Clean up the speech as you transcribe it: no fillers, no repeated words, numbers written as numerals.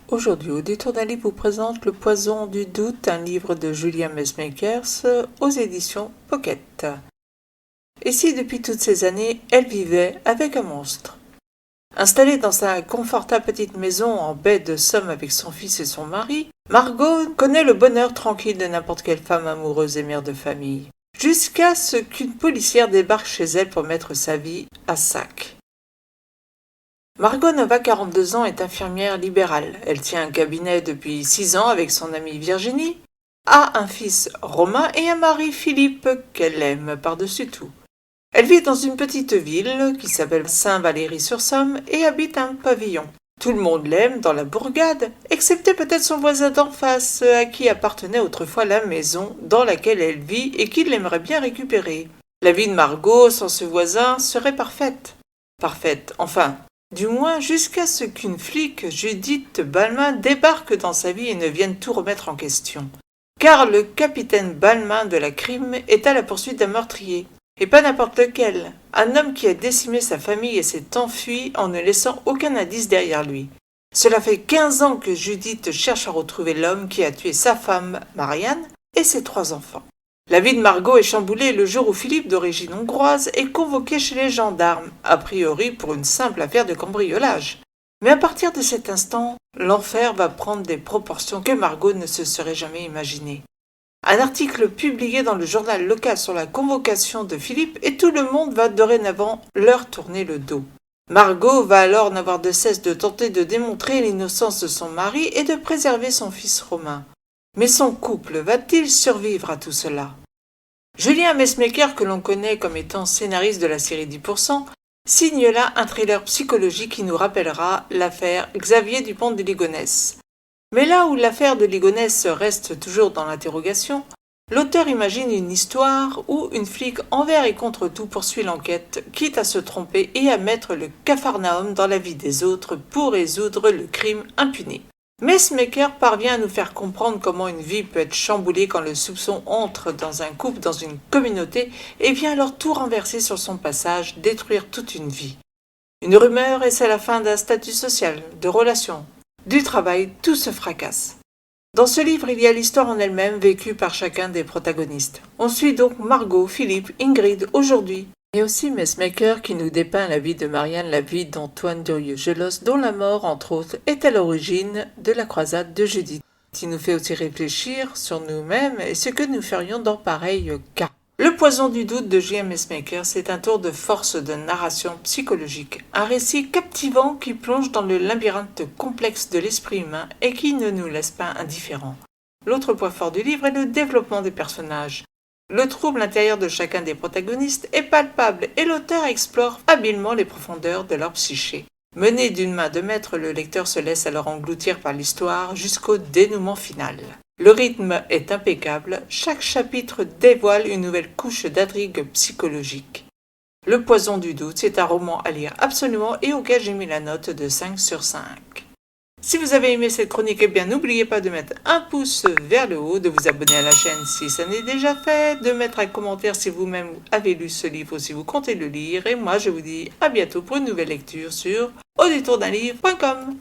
Aujourd'hui, au détour d'un livre vous présente Le Poison du doute, un livre de Julia Messmakers aux éditions Pocket. Et si depuis toutes ces années, elle vivait avec un monstre? Installée dans sa confortable petite maison en baie de Somme avec son fils et son mari, Margot connaît le bonheur tranquille de n'importe quelle femme amoureuse et mère de famille. Jusqu'à ce qu'une policière débarque chez elle pour mettre sa vie à sac. Margot Nova, 42 ans, est infirmière libérale. Elle tient un cabinet depuis 6 ans avec son amie Virginie, a un fils Romain et un mari Philippe qu'elle aime par-dessus tout. Elle vit dans une petite ville qui s'appelle Saint-Valery-sur-Somme et habite un pavillon. Tout le monde l'aime dans la bourgade, excepté peut-être son voisin d'en face, à qui appartenait autrefois la maison dans laquelle elle vit et qu'il aimerait bien récupérer. La vie de Margot sans ce voisin serait parfaite. Parfaite, enfin, du moins jusqu'à ce qu'une flic, Judith Balmain, débarque dans sa vie et ne vienne tout remettre en question. Car le capitaine Balmain de la crime est à la poursuite d'un meurtrier. Et pas n'importe lequel. Un homme qui a décimé sa famille et s'est enfui en ne laissant aucun indice derrière lui. Cela fait 15 ans que Judith cherche à retrouver l'homme qui a tué sa femme, Marianne, et ses 3 enfants. La vie de Margot est chamboulée le jour où Philippe, d'origine hongroise, est convoqué chez les gendarmes, a priori pour une simple affaire de cambriolage. Mais à partir de cet instant, l'enfer va prendre des proportions que Margot ne se serait jamais imaginées. Un article publié dans le journal local sur la convocation de Philippe et tout le monde va dorénavant leur tourner le dos. Margot va alors n'avoir de cesse de tenter de démontrer l'innocence de son mari et de préserver son fils Romain. Mais son couple va-t-il survivre à tout cela? Julien Messmaker, que l'on connaît comme étant scénariste de la série 10%, signe là un thriller psychologique qui nous rappellera l'affaire Xavier Dupont de Ligonnès. Mais là où l'affaire de Ligonnès reste toujours dans l'interrogation, l'auteur imagine une histoire où une flic envers et contre tout poursuit l'enquête, quitte à se tromper et à mettre le capharnaüm dans la vie des autres pour résoudre le crime impuné. Messmaker parvient à nous faire comprendre comment une vie peut être chamboulée quand le soupçon entre dans un couple, dans une communauté, et vient alors tout renverser sur son passage, détruire toute une vie. Une rumeur et c'est la fin d'un statut social, de relations, du travail, tout se fracasse. Dans ce livre, il y a l'histoire en elle-même vécue par chacun des protagonistes. On suit donc Margot, Philippe, Ingrid, aujourd'hui. Et aussi Messmaker qui nous dépeint la vie de Marianne, la vie d'Antoine Durieux-Gelos, dont la mort, entre autres, est à l'origine de la croisade de Judith. Qui nous fait aussi réfléchir sur nous-mêmes et ce que nous ferions dans pareil cas. Le Poison du doute de J.M. Messmaker, c'est un tour de force de narration psychologique, un récit captivant qui plonge dans le labyrinthe complexe de l'esprit humain et qui ne nous laisse pas indifférents. L'autre point fort du livre est le développement des personnages. Le trouble intérieur de chacun des protagonistes est palpable et l'auteur explore habilement les profondeurs de leur psyché. Mené d'une main de maître, le lecteur se laisse alors engloutir par l'histoire jusqu'au dénouement final. Le rythme est impeccable, chaque chapitre dévoile une nouvelle couche d'intrigue psychologique. Le Poison du doute, c'est un roman à lire absolument et auquel j'ai mis la note de 5 sur 5. Si vous avez aimé cette chronique, eh bien n'oubliez pas de mettre un pouce vers le haut, de vous abonner à la chaîne si ça n'est déjà fait, de mettre un commentaire si vous-même avez lu ce livre ou si vous comptez le lire. Et moi je vous dis à bientôt pour une nouvelle lecture sur auditourdunlivre.com.